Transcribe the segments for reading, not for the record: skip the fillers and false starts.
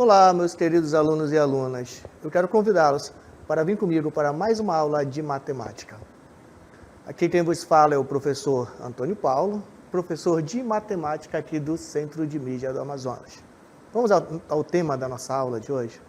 Olá, meus queridos alunos e alunas. Eu quero convidá-los para vir comigo para mais uma aula de matemática. Aqui quem vos fala é o professor Antônio Paulo, professor de matemática aqui do Centro de Mídia do Amazonas. Vamos ao tema da nossa aula de hoje?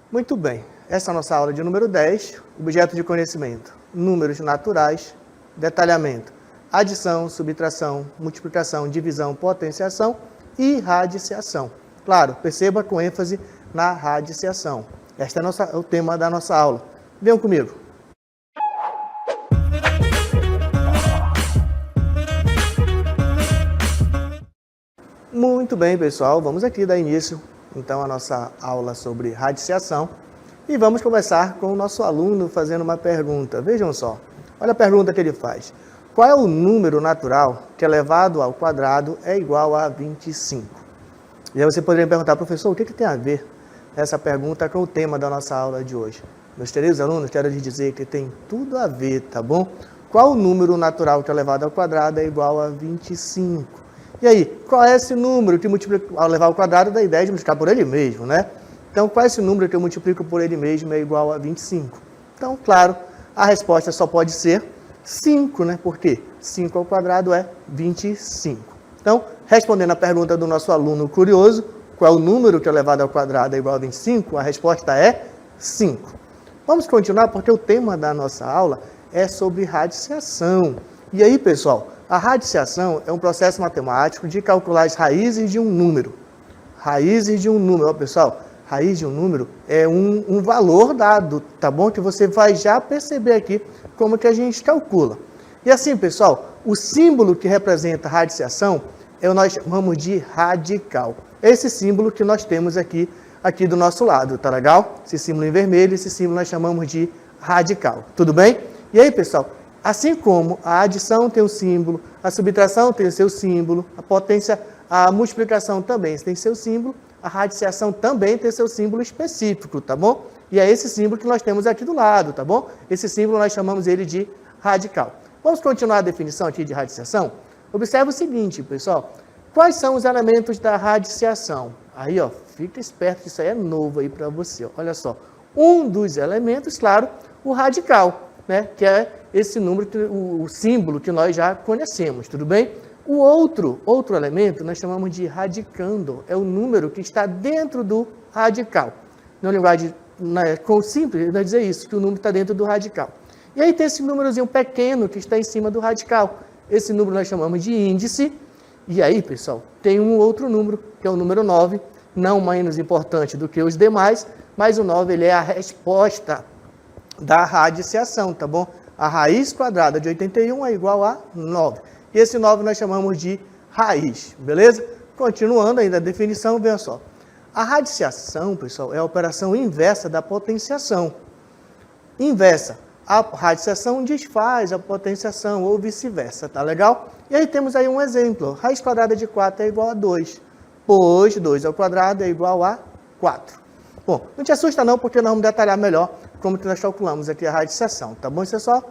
Muito bem, essa é a nossa aula de número 10, objeto de conhecimento, números naturais, detalhamento, adição, subtração, multiplicação, divisão, potenciação e radiciação. Claro, perceba com ênfase na radiciação. Este é o tema da nossa aula. Venham comigo. Muito bem, pessoal. Vamos aqui dar início, então, à nossa aula sobre radiciação. E vamos começar com o nosso aluno fazendo uma pergunta. Vejam só. Olha a pergunta que ele faz. Qual é o número natural que elevado ao quadrado é igual a 25? E aí você poderia me perguntar, professor, o que tem a ver essa pergunta com o tema da nossa aula de hoje? Meus queridos alunos, quero lhes dizer que tem tudo a ver, tá bom? Qual o número natural que elevado ao quadrado é igual a 25? E aí, qual é esse número que multiplica ao elevar ao quadrado da ideia de multiplicar por ele mesmo, né? Então, qual é esse número que eu multiplico por ele mesmo é igual a 25? Então, claro, a resposta só pode ser 5, né? Por quê? 5 ao quadrado é 25. Então, respondendo a pergunta do nosso aluno curioso, qual é o número que elevado ao quadrado é igual a 25? A resposta é 5. Vamos continuar porque o tema da nossa aula é sobre radiciação. E aí, pessoal, a radiciação é um processo matemático de calcular as raízes de um número. Raízes de um número, ó, pessoal, raiz de um número é um valor dado, tá bom? Que você vai já perceber aqui como que a gente calcula. E assim, pessoal, o símbolo que representa a radiciação nós chamamos de radical. Esse símbolo que nós temos aqui do nosso lado, tá legal? Esse símbolo em vermelho, esse símbolo nós chamamos de radical. Tudo bem? E aí, pessoal, assim como a adição tem um símbolo, a subtração tem o seu símbolo, a multiplicação também tem seu símbolo, a radiciação também tem seu símbolo específico, tá bom? E é esse símbolo que nós temos aqui do lado, tá bom? Esse símbolo nós chamamos ele de radical. Vamos continuar a definição aqui de radiciação? Observe o seguinte, pessoal. Quais são os elementos da radiciação? Aí, ó, fica esperto que isso aí é novo aí para você. Ó. Olha só. Um dos elementos, claro, o radical, né? Que é esse número, o símbolo que nós já conhecemos, tudo bem? O outro elemento nós chamamos de radicando. É o número que está dentro do radical. Na linguagem simples, nós dizer isso, que o número está dentro do radical. E aí tem esse númerozinho pequeno que está em cima do radical. Esse número nós chamamos de índice. E aí, pessoal, tem um outro número, que é o número 9, não menos importante do que os demais, mas o 9 ele é a resposta da radiciação, tá bom? A raiz quadrada de 81 é igual a 9. E esse 9 nós chamamos de raiz, beleza? Continuando ainda a definição, veja só. A radiciação, pessoal, é a operação inversa da potenciação. Inversa. A radiciação desfaz a potenciação ou vice-versa, tá legal? E aí temos aí um exemplo. Raiz quadrada de 4 é igual a 2, pois 2 ao quadrado é igual a 4. Bom, não te assusta não, porque nós vamos detalhar melhor como que nós calculamos aqui a radiciação, tá bom? Isso é só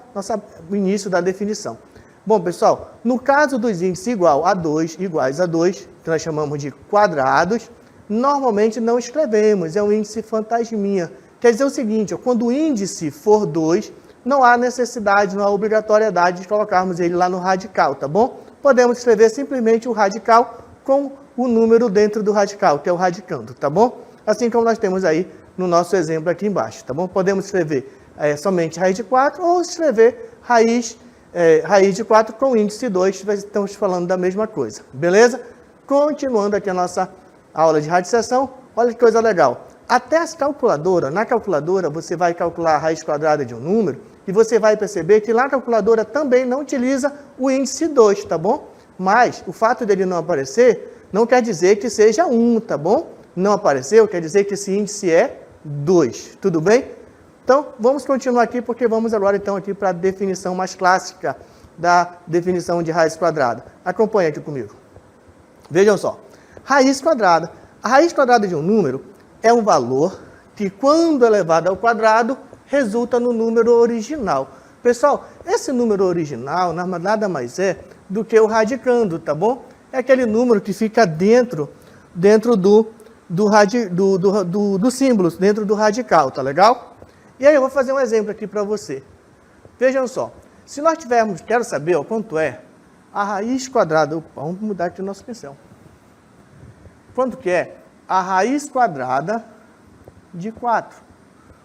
o início da definição. Bom, pessoal, no caso dos índices iguais a 2, que nós chamamos de quadrados, normalmente não escrevemos, é um índice fantasminha. Quer dizer o seguinte, ó, quando o índice for 2, não há necessidade, não há obrigatoriedade de colocarmos ele lá no radical, tá bom? Podemos escrever simplesmente o radical com o número dentro do radical, que é o radicando, tá bom? Assim como nós temos aí no nosso exemplo aqui embaixo, tá bom? Podemos escrever somente raiz de 4 ou escrever raiz de 4 com índice 2, estamos falando da mesma coisa, beleza? Continuando aqui a nossa aula de radiciação, olha que coisa legal. Até as calculadoras, na calculadora você vai calcular a raiz quadrada de um número e você vai perceber que lá a calculadora também não utiliza o índice 2, tá bom? Mas o fato dele não aparecer não quer dizer que seja 1, tá bom? Não apareceu, quer dizer que esse índice é 2, tudo bem? Então, vamos continuar aqui porque vamos agora então aqui para a definição mais clássica da definição de raiz quadrada. Acompanhe aqui comigo. Vejam só. Raiz quadrada. A raiz quadrada de um número é um valor que, quando elevado ao quadrado, resulta no número original. Pessoal, esse número original nada mais é do que o radicando, tá bom? É aquele número que fica dentro do símbolo dentro do radical, tá legal? E aí eu vou fazer um exemplo aqui para você. Vejam só, se nós tivermos, quero saber quanto é a raiz quadrada, vamos mudar aqui o nosso pincel. Quanto que é a raiz quadrada de 4?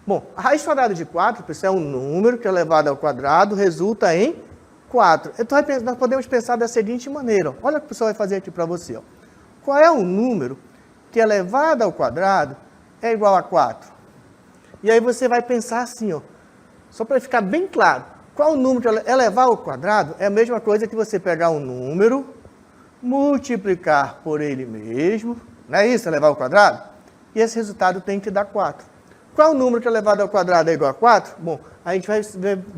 Bom, a raiz quadrada de 4, pessoal, é um número que é elevado ao quadrado, resulta em 4. Então, nós podemos pensar da seguinte maneira. Olha o que o pessoal vai fazer aqui para você. Ó. Qual é o número que elevado ao quadrado é igual a 4? E aí você vai pensar assim, ó, só para ficar bem claro. Qual o número que elevar ao quadrado é a mesma coisa que você pegar um número, multiplicar por ele mesmo, não é isso, elevar ao quadrado? E esse resultado tem que dar 4. Qual o número que elevado ao quadrado é igual a 4? Bom, a gente vai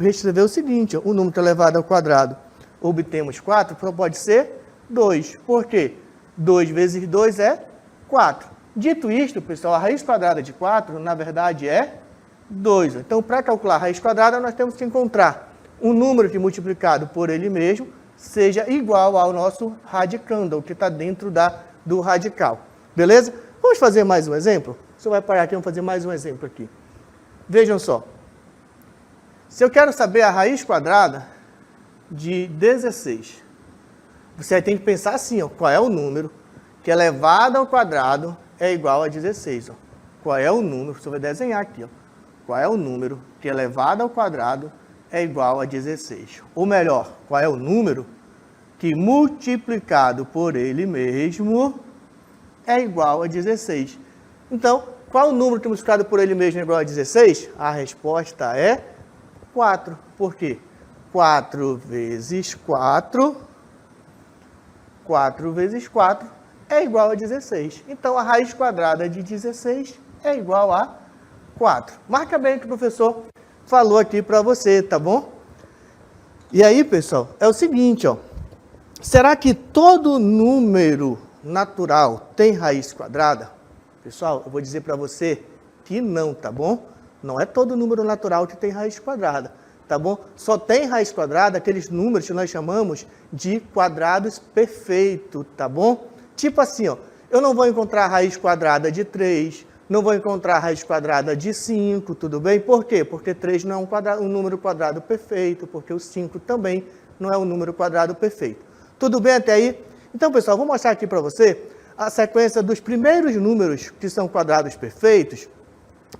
reescrever o seguinte, ó, o número que elevado ao quadrado obtemos 4, então pode ser 2. Por quê? 2 vezes 2 é 4. Dito isto, pessoal, a raiz quadrada de 4, na verdade, é 2. Então, para calcular a raiz quadrada, nós temos que encontrar um número que multiplicado por ele mesmo seja igual ao nosso radicando, o que está dentro do radical. Beleza? Vamos fazer mais um exemplo? Você vai parar aqui, vamos fazer mais um exemplo aqui. Vejam só. Se eu quero saber a raiz quadrada de 16, você tem que pensar assim, ó, qual é o número que elevado ao quadrado é igual a 16. Ó. Qual é o número, você vai desenhar aqui, ó. Qual é o número que elevado ao quadrado é igual a 16? Ou melhor, qual é o número que multiplicado por ele mesmo é igual a 16? Então, qual o número que multiplicado por ele mesmo é igual a 16? A resposta é 4. Por quê? 4 vezes 4, 4 vezes 4 é igual a 16. Então, a raiz quadrada de 16 é igual a 4. Marca bem o que o professor falou aqui para você, tá bom? E aí, pessoal, é o seguinte, ó. Será que todo número natural tem raiz quadrada? Pessoal, eu vou dizer para você que não, tá bom? Não é todo número natural que tem raiz quadrada, tá bom? Só tem raiz quadrada aqueles números que nós chamamos de quadrados perfeitos, tá bom? Tipo assim, ó, eu não vou encontrar a raiz quadrada de 3, não vou encontrar a raiz quadrada de 5, tudo bem? Por quê? Porque 3 não é um número quadrado perfeito, porque o 5 também não é um número quadrado perfeito. Tudo bem até aí? Então, pessoal, vou mostrar aqui para você a sequência dos primeiros números que são quadrados perfeitos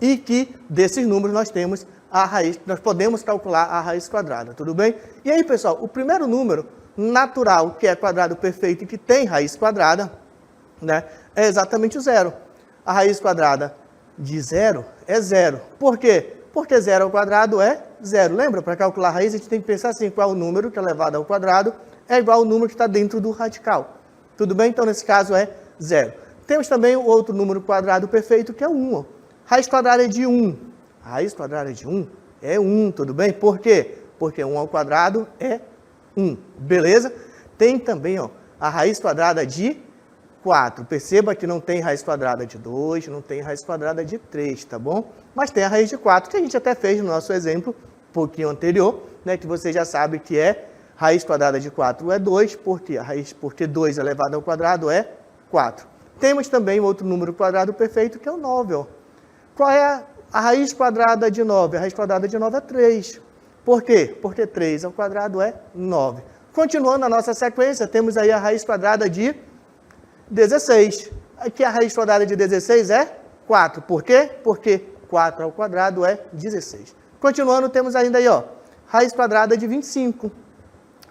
e que desses números nós temos a raiz, nós podemos calcular a raiz quadrada, tudo bem? E aí, pessoal, o primeiro número natural que é quadrado perfeito e que tem raiz quadrada, né, é exatamente o zero. A raiz quadrada de zero é zero. Por quê? Porque zero ao quadrado é zero. Lembra? Para calcular a raiz, a gente tem que pensar assim, qual é o número que é elevado ao quadrado é igual ao número que está dentro do radical. Tudo bem? Então, nesse caso, é zero. Temos também o outro número quadrado perfeito, que é 1. Ó. Raiz quadrada de 1. A raiz quadrada de 1 é 1, tudo bem? Por quê? Porque 1 ao quadrado é 1. Beleza? Tem também ó, a raiz quadrada de 4. Perceba que não tem raiz quadrada de 2, não tem raiz quadrada de 3, tá bom? Mas tem a raiz de 4, que a gente até fez no nosso exemplo, um pouquinho anterior, né, que você já sabe que é raiz quadrada de 4 é 2, porque 2 elevado ao quadrado é 4. Temos também outro número quadrado perfeito, que é o 9. Ó. Qual é a raiz quadrada de 9? A raiz quadrada de 9 é 3. Por quê? Porque 3 ao quadrado é 9. Continuando a nossa sequência, temos aí a raiz quadrada de 16. Aqui a raiz quadrada de 16 é 4. Por quê? Porque 4 ao quadrado é 16. Continuando, temos ainda aí, ó, raiz quadrada de 25.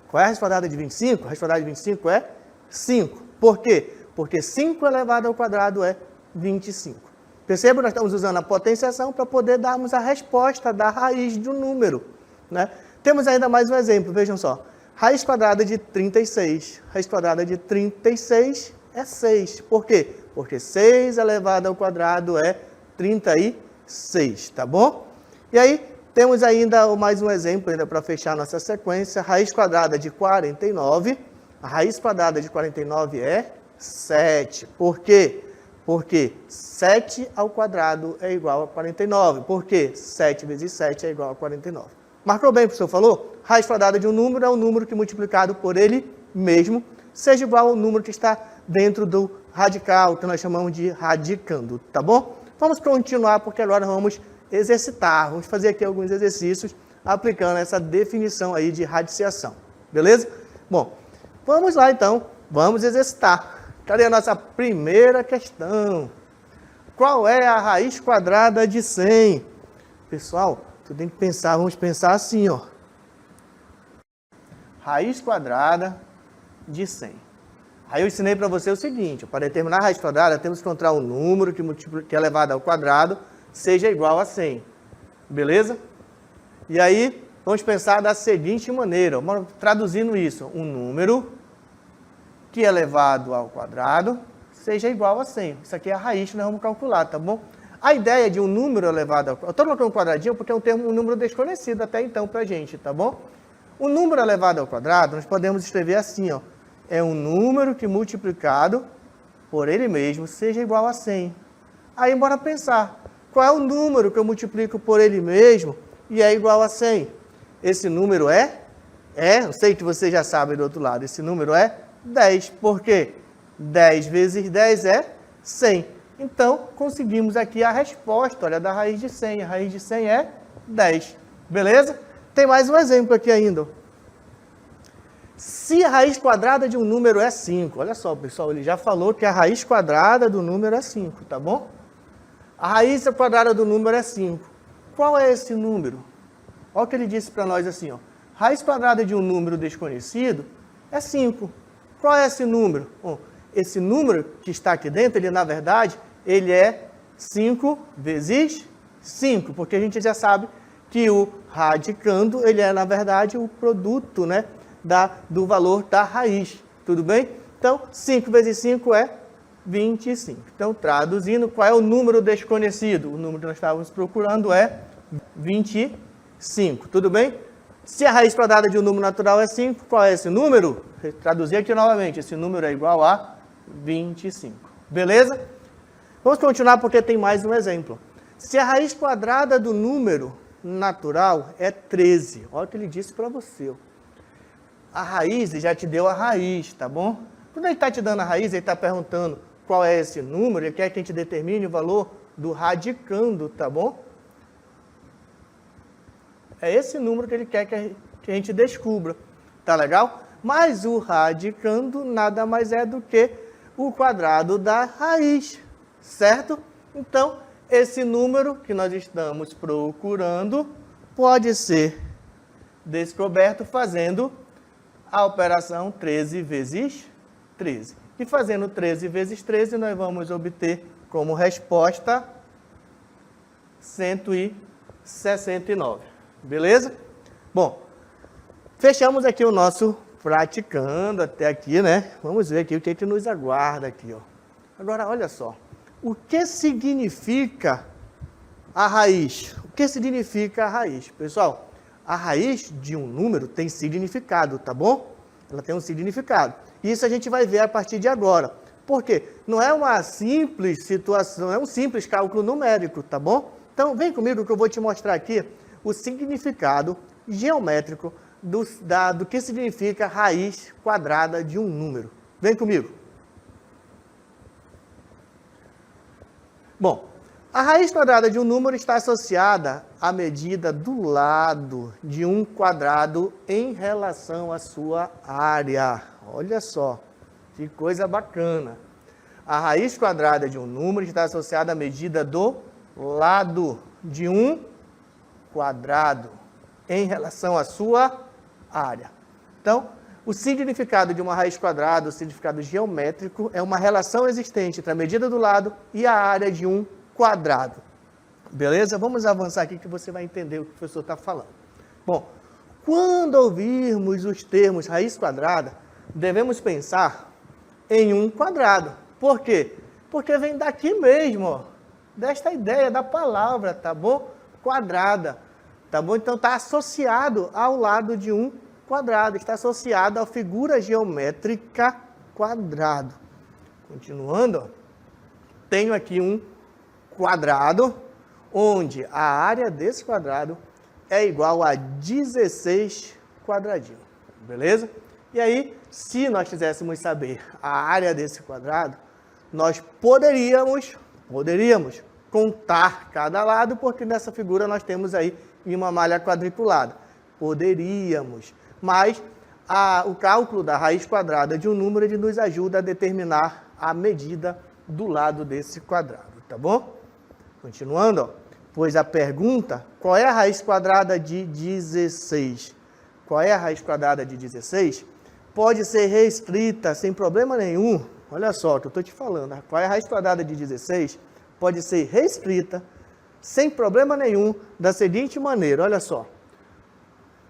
Qual é a raiz quadrada de 25? A raiz quadrada de 25 é 5. Por quê? Porque 5 elevado ao quadrado é 25. Perceba, nós estamos usando a potenciação para poder darmos a resposta da raiz de um número. Né? Temos ainda mais um exemplo, vejam só. Raiz quadrada de 36. Raiz quadrada de 36 é 6. Por quê? Porque 6 elevado ao quadrado é 36, tá bom? E aí, temos ainda mais um exemplo ainda para fechar nossa sequência. Raiz quadrada de 49. A raiz quadrada de 49 é 7. Por quê? Porque 7 ao quadrado é igual a 49. Por quê? 7 vezes 7 é igual a 49. Marcou bem o que o professor falou? Raiz quadrada de um número é um número que multiplicado por ele mesmo seja igual ao número que está dentro do radical, que nós chamamos de radicando, tá bom? Vamos continuar, porque agora vamos exercitar, vamos fazer aqui alguns exercícios aplicando essa definição aí de radiciação, beleza? Bom, vamos lá então, vamos exercitar. Cadê a nossa primeira questão? Qual é a raiz quadrada de 100? Pessoal, tu tem que pensar, vamos pensar assim, ó. Raiz quadrada de 100. Aí eu ensinei para você o seguinte, para determinar a raiz quadrada, temos que encontrar um número que é elevado ao quadrado, seja igual a 100. Beleza? E aí, vamos pensar da seguinte maneira, traduzindo isso, um número que é elevado ao quadrado, seja igual a 100. Isso aqui é a raiz que nós vamos calcular, tá bom? A ideia de um número elevado ao quadrado, eu estou colocando um quadradinho porque é um número desconhecido até então para a gente, tá bom? O número elevado ao quadrado, nós podemos escrever assim, ó. É um número que multiplicado por ele mesmo seja igual a 100. Aí, bora pensar. Qual é o número que eu multiplico por ele mesmo e é igual a 100? Esse número eu sei que você já sabe do outro lado, esse número é 10. Por quê? 10 vezes 10 é 100. Então, conseguimos aqui a resposta, olha, da raiz de 100. A raiz de 100 é 10. Beleza? Tem mais um exemplo aqui ainda. Se a raiz quadrada de um número é 5, olha só, pessoal, ele já falou que a raiz quadrada do número é 5, tá bom? A raiz quadrada do número é 5. Qual é esse número? Olha o que ele disse para nós assim, ó. Raiz quadrada de um número desconhecido é 5. Qual é esse número? Bom, esse número que está aqui dentro, ele na verdade, ele é 5 vezes 5, porque a gente já sabe que o radicando, ele é na verdade o produto, né, do valor da raiz, tudo bem? Então, 5 vezes 5 é 25. Então, traduzindo, qual é o número desconhecido? O número que nós estávamos procurando é 25, tudo bem? Se a raiz quadrada de um número natural é 5, qual é esse número? Traduzir aqui novamente, esse número é igual a 25, beleza? Vamos continuar porque tem mais um exemplo. Se a raiz quadrada do número natural é 13, olha o que ele disse para você, ó. A raiz, ele já te deu a raiz, tá bom? Quando ele está te dando a raiz, ele está perguntando qual é esse número, ele quer que a gente determine o valor do radicando, tá bom? É esse número que ele quer que a gente descubra, tá legal? Mas o radicando nada mais é do que o quadrado da raiz, certo? Então, esse número que nós estamos procurando pode ser descoberto fazendo a operação 13 vezes 13. E fazendo 13 vezes 13, nós vamos obter como resposta 169. Beleza? Bom, fechamos aqui o nosso praticando até aqui, né? Vamos ver aqui o que nos aguarda aqui, ó. Agora, olha só. O que significa a raiz? O que significa a raiz? Pessoal, a raiz de um número tem significado, tá bom? Ela tem um significado. Isso a gente vai ver a partir de agora. Por quê? Não é uma simples situação, é um simples cálculo numérico, tá bom? Então, vem comigo que eu vou te mostrar aqui o significado geométrico do que significa raiz quadrada de um número. Vem comigo. Bom, a raiz quadrada de um número está associada à medida do lado de um quadrado em relação à sua área. Olha só, que coisa bacana. A raiz quadrada de um número está associada à medida do lado de um quadrado em relação à sua área. Então, o significado de uma raiz quadrada, o significado geométrico, é uma relação existente entre a medida do lado e a área de um quadrado. Beleza? Vamos avançar aqui que você vai entender o que o professor está falando. Bom, quando ouvirmos os termos raiz quadrada, devemos pensar em um quadrado. Por quê? Porque vem daqui mesmo, ó, desta ideia da palavra, tá bom? Quadrada, tá bom? Então está associado ao lado de um quadrado, está associado à figura geométrica quadrado. Continuando, ó, tenho aqui um quadrado, onde a área desse quadrado é igual a 16 quadradinhos, beleza? E aí, se nós quiséssemos saber a área desse quadrado, nós poderíamos contar cada lado, porque nessa figura nós temos aí uma malha quadriculada. Poderíamos, mas o cálculo da raiz quadrada de um número ele nos ajuda a determinar a medida do lado desse quadrado, tá bom? Continuando, ó, pois a pergunta, qual é a raiz quadrada de 16? Qual é a raiz quadrada de 16? Pode ser reescrita sem problema nenhum. Olha só o que eu estou te falando. Qual é a raiz quadrada de 16? Pode ser reescrita sem problema nenhum da seguinte maneira. Olha só.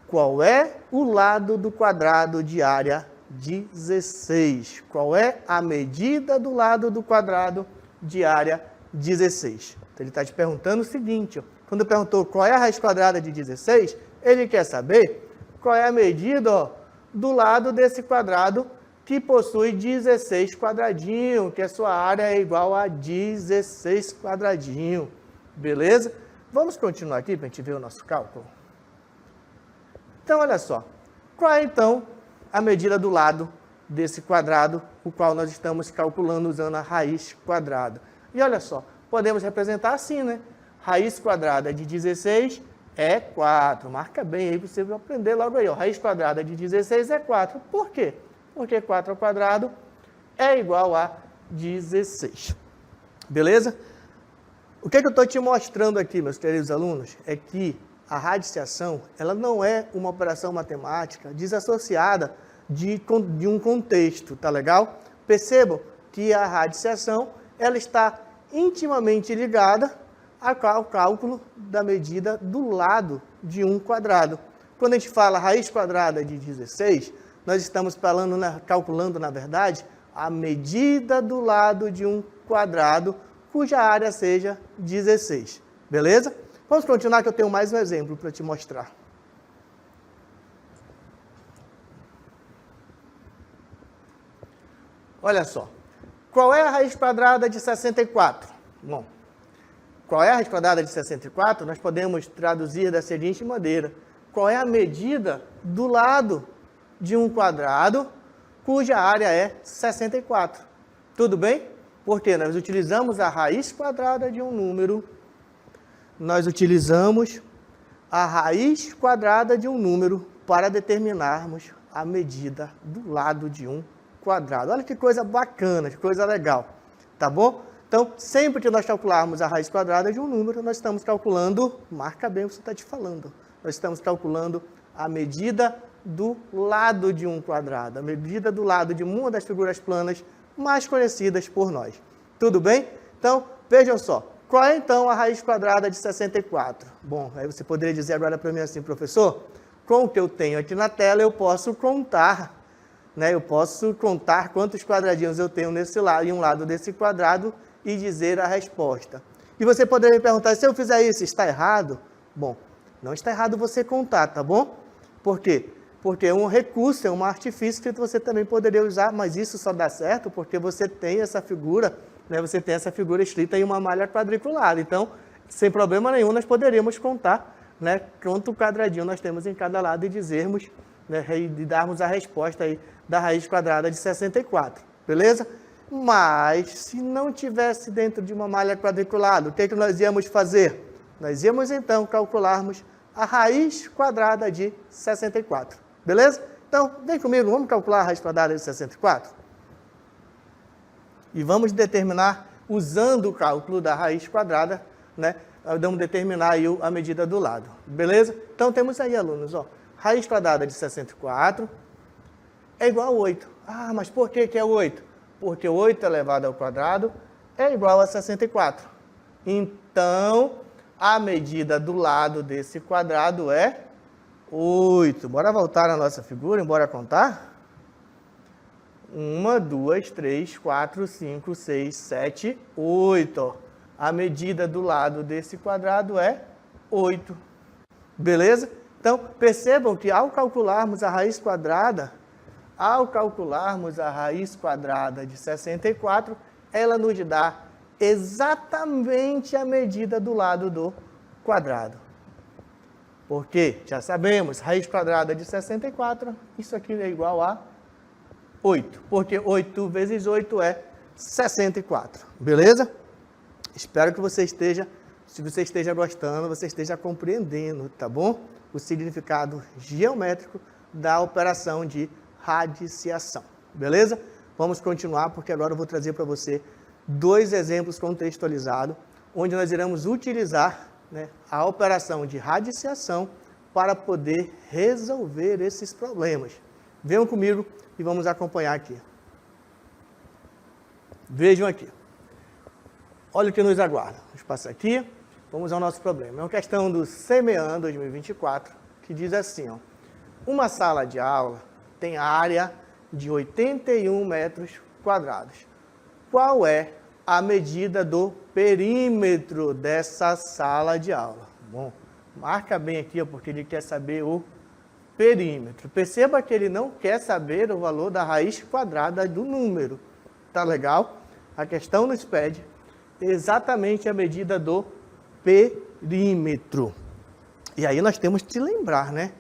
Qual é o lado do quadrado de área 16? Qual é a medida do lado do quadrado de área 16? Então, ele está te perguntando o seguinte. Ó, quando perguntou qual é a raiz quadrada de 16, ele quer saber qual é a medida, ó, do lado desse quadrado que possui 16 quadradinhos, que a sua área é igual a 16 quadradinhos. Beleza? Vamos continuar aqui para a gente ver o nosso cálculo. Então, olha só. Qual é, então, a medida do lado desse quadrado, o qual nós estamos calculando usando a raiz quadrada? E olha só, podemos representar assim, né? Raiz quadrada de 16 é 4. Marca bem aí para você aprender logo aí. Ó. Raiz quadrada de 16 é 4. Por quê? Porque 4 ao quadrado é igual a 16. Beleza? O que eu estou te mostrando aqui, meus queridos alunos, é que a radiciação ela não é uma operação matemática desassociada de um contexto, tá legal? Percebam que a radiciação ela está intimamente ligada ao cálculo da medida do lado de um quadrado. Quando a gente fala raiz quadrada de 16, nós estamos calculando, na verdade, a medida do lado de um quadrado cuja área seja 16. Beleza? Vamos continuar que eu tenho mais um exemplo para te mostrar. Olha só. Qual é a raiz quadrada de 64? Bom, qual é a raiz quadrada de 64? Nós podemos traduzir da seguinte maneira. Qual é a medida do lado de um quadrado cuja área é 64? Tudo bem? Porque nós utilizamos a raiz quadrada de um número. Nós utilizamos a raiz quadrada de um número para determinarmos a medida do lado de um quadrado. Olha que coisa bacana, que coisa legal. Tá bom? Então, sempre que nós calcularmos a raiz quadrada de um número, nós estamos calculando, marca bem o que você está te falando, nós estamos calculando a medida do lado de um quadrado, a medida do lado de uma das figuras planas mais conhecidas por nós. Tudo bem? Então, vejam só. Qual é, então, a raiz quadrada de 64? Bom, aí você poderia dizer agora para mim assim, professor, com o que eu tenho aqui na tela, eu posso contar, né? Eu posso contar quantos quadradinhos eu tenho nesse lado, em um lado desse quadrado e dizer a resposta. E você poderia me perguntar, se eu fizer isso, está errado? Bom, não está errado você contar, tá bom? Por quê? Porque é um recurso, é um artifício que você também poderia usar, mas isso só dá certo porque você tem essa figura, né, você tem essa figura escrita em uma malha quadriculada. Então, sem problema nenhum, nós poderíamos contar, né, quanto quadradinho nós temos em cada lado e dizermos, né, e darmos a resposta aí da raiz quadrada de 64, beleza? Mas, se não tivesse dentro de uma malha quadriculada, o que nós íamos fazer? Nós íamos, então, calcularmos a raiz quadrada de 64, beleza? Então, vem comigo, vamos calcular a raiz quadrada de 64? E vamos determinar, usando o cálculo da raiz quadrada, né? Vamos determinar aí a medida do lado, beleza? Então, temos aí, alunos, ó, raiz quadrada de 64 é igual a 8. Ah, mas por que é 8? Porque 8 elevado ao quadrado é igual a 64. Então, a medida do lado desse quadrado é 8. Bora voltar na nossa figura, embora contar? 1, 2, 3, 4, 5, 6, 7, 8. A medida do lado desse quadrado é 8. Beleza? Então, percebam que ao calcularmos a raiz quadrada de 64, ela nos dá exatamente a medida do lado do quadrado. Porque, já sabemos, raiz quadrada de 64, isso aqui é igual a 8, porque 8 vezes 8 é 64, beleza? Espero que você esteja, se você esteja gostando, você esteja compreendendo, tá bom? O significado geométrico da operação de radiciação, beleza? Vamos continuar, porque agora eu vou trazer para você 2 exemplos contextualizados, onde nós iremos utilizar, né, a operação de radiciação para poder resolver esses problemas. Venham comigo e vamos acompanhar aqui. Vejam aqui. Olha o que nos aguarda. Vamos passar aqui, vamos ao nosso problema. É uma questão do CMEAN 2024, que diz assim, ó, uma sala de aula tem área de 81 metros quadrados. Qual é a medida do perímetro dessa sala de aula? Bom, marca bem aqui, ó, porque ele quer saber o perímetro. Perceba que ele não quer saber o valor da raiz quadrada do número. Tá legal? A questão nos pede exatamente a medida do perímetro. E aí nós temos que lembrar, né?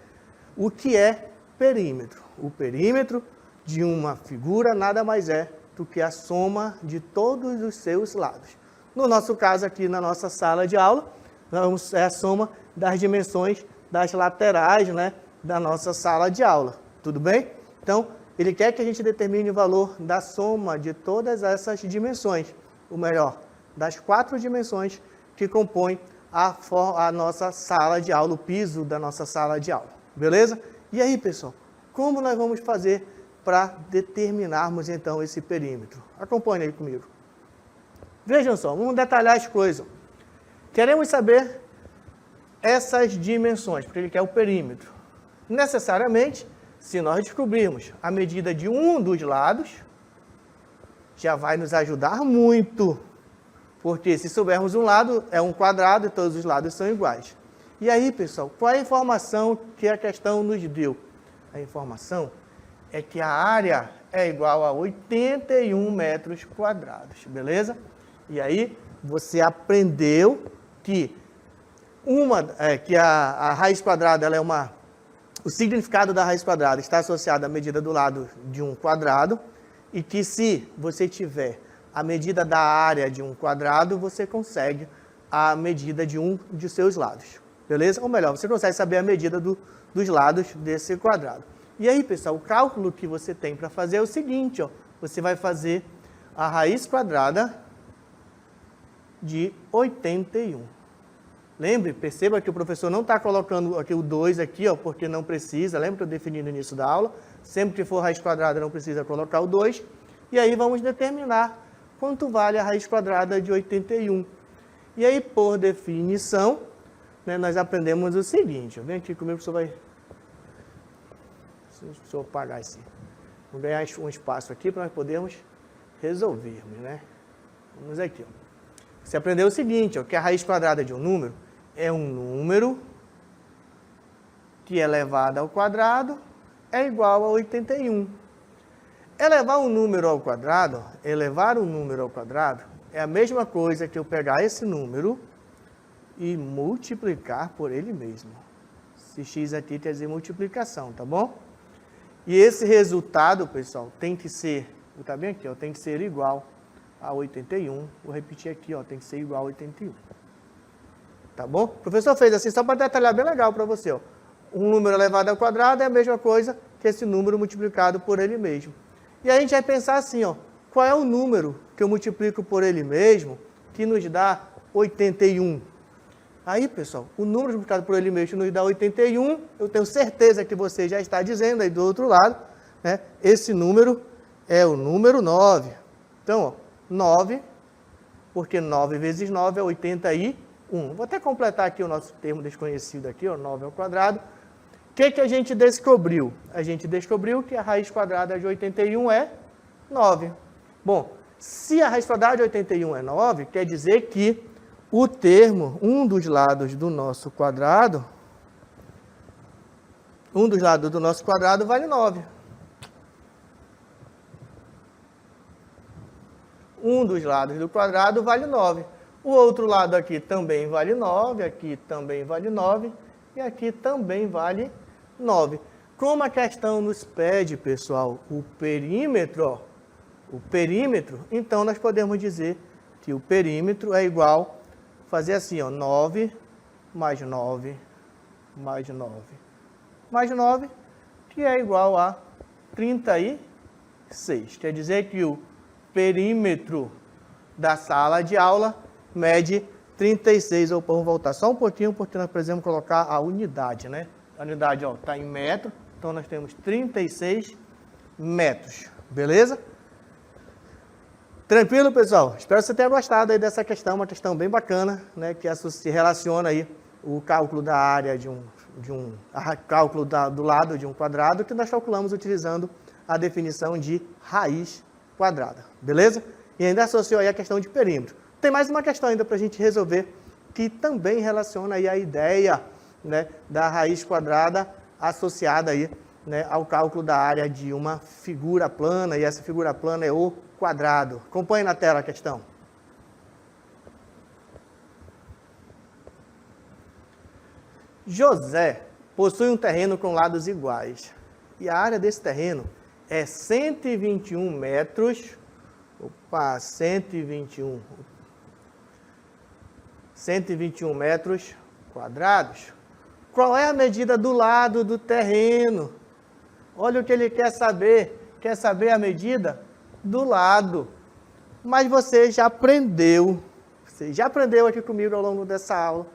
O que é perímetro? O perímetro de uma figura nada mais é do que a soma de todos os seus lados. No nosso caso aqui, na nossa sala de aula, é a soma das dimensões das laterais, né, da nossa sala de aula. Tudo bem? Então, ele quer que a gente determine o valor da soma de todas essas dimensões. Ou melhor, das 4 dimensões que compõem a nossa sala de aula, o piso da nossa sala de aula. Beleza? E aí, pessoal, como nós vamos fazer para determinarmos, então, esse perímetro? Acompanhe aí comigo. Vejam só, vamos detalhar as coisas. Queremos saber essas dimensões, porque ele quer o perímetro. Necessariamente, se nós descobrirmos a medida de um dos lados, já vai nos ajudar muito. Porque se soubermos um lado, é um quadrado e todos os lados são iguais. E aí, pessoal, qual é a informação que a questão nos deu? A informação é que a área é igual a 81 metros quadrados, beleza? E aí, você aprendeu que, a raiz quadrada ela é o significado da raiz quadrada está associado à medida do lado de um quadrado, e que se você tiver a medida da área de um quadrado, você consegue a medida de um de seus lados, beleza? Ou melhor, você consegue saber a medida dos lados desse quadrado. E aí, pessoal, o cálculo que você tem para fazer é o seguinte, ó, você vai fazer a raiz quadrada de 81. Lembre, perceba que o professor não está colocando aqui o 2 aqui, ó, porque não precisa. Lembra que eu defini no início da aula? Sempre que for raiz quadrada não precisa colocar o 2. E aí vamos determinar quanto vale a raiz quadrada de 81. E aí, por definição, né, nós aprendemos o seguinte. Vem aqui comigo, o professor vai... Deixa eu apagar esse. Vamos ganhar um espaço aqui para nós podermos resolvermos, né? Vamos aqui, ó. Você aprendeu o seguinte, ó, que a raiz quadrada de um número é um número que elevado ao quadrado é igual a 81. Elevar um número ao quadrado, é a mesma coisa que eu pegar esse número e multiplicar por ele mesmo. Esse x aqui quer dizer multiplicação, tá bom? E esse resultado, pessoal, tem que ser, tá bem aqui, ó, tem que ser igual a 81. Vou repetir aqui, ó, tem que ser igual a 81. Tá bom? O professor fez assim só para detalhar bem legal para você, ó. Um número elevado ao quadrado é a mesma coisa que esse número multiplicado por ele mesmo. E aí a gente vai pensar assim, ó, qual é o número que eu multiplico por ele mesmo que nos dá 81? Aí, pessoal, o número multiplicado por ele mesmo nos dá 81, eu tenho certeza que você já está dizendo aí do outro lado, né? Esse número é o número 9. Então, ó, 9, porque 9 vezes 9 é 81. Vou até completar aqui o nosso termo desconhecido aqui, ó, 9 ao quadrado. O que a gente descobriu? A gente descobriu que a raiz quadrada de 81 é 9. Bom, se a raiz quadrada de 81 é 9, quer dizer que o termo, um dos lados do nosso quadrado vale 9. Um dos lados do quadrado vale 9. O outro lado aqui também vale 9, aqui também vale 9 e aqui também vale 9. Como a questão nos pede, pessoal, o perímetro, então nós podemos dizer que o perímetro é igual, fazer assim, ó, 9 mais 9 mais 9 mais 9, que é igual a 36. Quer dizer que o perímetro da sala de aula mede 36. Ou vamos voltar só um pouquinho, porque nós precisamos colocar a unidade, né? A unidade está em metro, então nós temos 36 metros, beleza? Tranquilo, pessoal? Espero que você tenha gostado aí dessa questão, uma questão bem bacana, né? Que se relaciona aí o cálculo da área cálculo do lado de um quadrado, que nós calculamos utilizando a definição de raiz quadrada, beleza? E ainda associou aí a questão de perímetro. Tem mais uma questão ainda para a gente resolver, que também relaciona aí a ideia, né, da raiz quadrada associada aí, né, ao cálculo da área de uma figura plana, e essa figura plana é o quadrado. Acompanhe na tela a questão. José possui um terreno com lados iguais, e a área desse terreno é 121 metros, 121 metros quadrados. Qual é a medida do lado do terreno? Olha o que ele quer saber a medida do lado. Mas você já aprendeu aqui comigo ao longo dessa aula,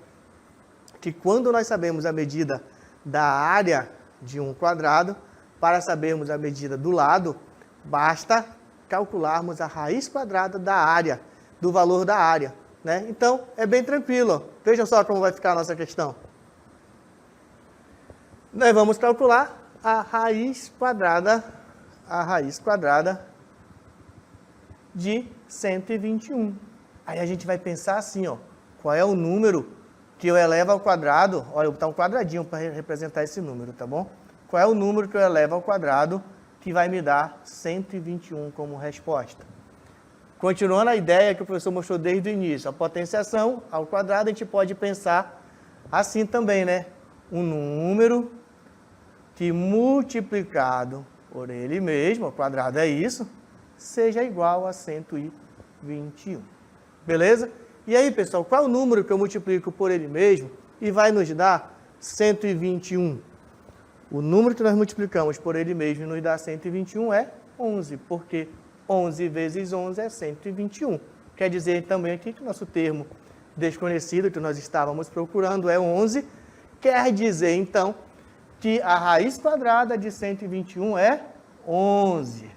que quando nós sabemos a medida da área de um quadrado, para sabermos a medida do lado, basta calcularmos a raiz quadrada da área, do valor da área, né? Então, é bem tranquilo. Vejam só como vai ficar a nossa questão. Nós vamos calcular a raiz quadrada de 121. Aí a gente vai pensar assim, ó, qual é o número que eu elevo ao quadrado? Olha, eu vou botar um quadradinho para representar esse número, tá bom? Qual é o número que eu elevo ao quadrado que vai me dar 121 como resposta? Continuando a ideia que o professor mostrou desde o início, a potenciação ao quadrado, a gente pode pensar assim também, né? Um número que multiplicado por ele mesmo, o quadrado é isso, seja igual a 121. Beleza? E aí, pessoal, qual é o número que eu multiplico por ele mesmo e vai nos dar 121? O número que nós multiplicamos por ele mesmo e nos dá 121 é 11, porque 11 vezes 11 é 121. Quer dizer também aqui que o nosso termo desconhecido que nós estávamos procurando é 11, quer dizer, então, que a raiz quadrada de 121 é 11.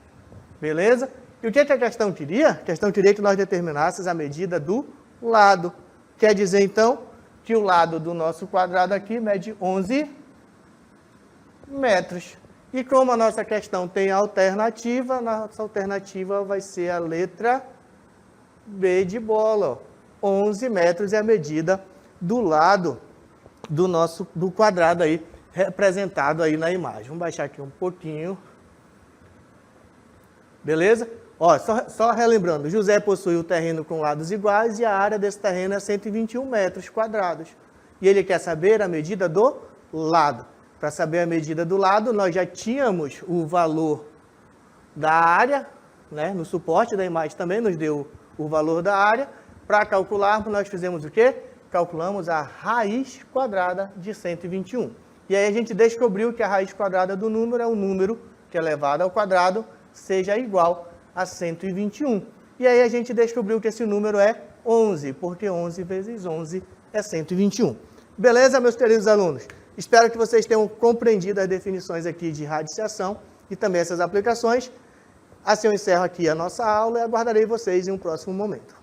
Beleza? E o que a questão queria? A questão queria que nós determinássemos a medida do lado. Quer dizer, então, que o lado do nosso quadrado aqui mede 11 metros. E como a nossa questão tem alternativa, a nossa alternativa vai ser a letra B de bola. 11 metros é a medida do lado do quadrado aí, representado aí na imagem. Vamos baixar aqui um pouquinho. Beleza? Ó, só relembrando, José possui o terreno com lados iguais e a área desse terreno é 121 metros quadrados. E ele quer saber a medida do lado. Para saber a medida do lado, nós já tínhamos o valor da área, né? No suporte da imagem também nos deu o valor da área. Para calcularmos, nós fizemos o quê? Calculamos a raiz quadrada de 121. E aí a gente descobriu que a raiz quadrada do número é um número que elevado ao quadrado seja igual a 121. E aí a gente descobriu que esse número é 11, porque 11 vezes 11 é 121. Beleza, meus queridos alunos? Espero que vocês tenham compreendido as definições aqui de radiciação e também essas aplicações. Assim eu encerro aqui a nossa aula e aguardarei vocês em um próximo momento.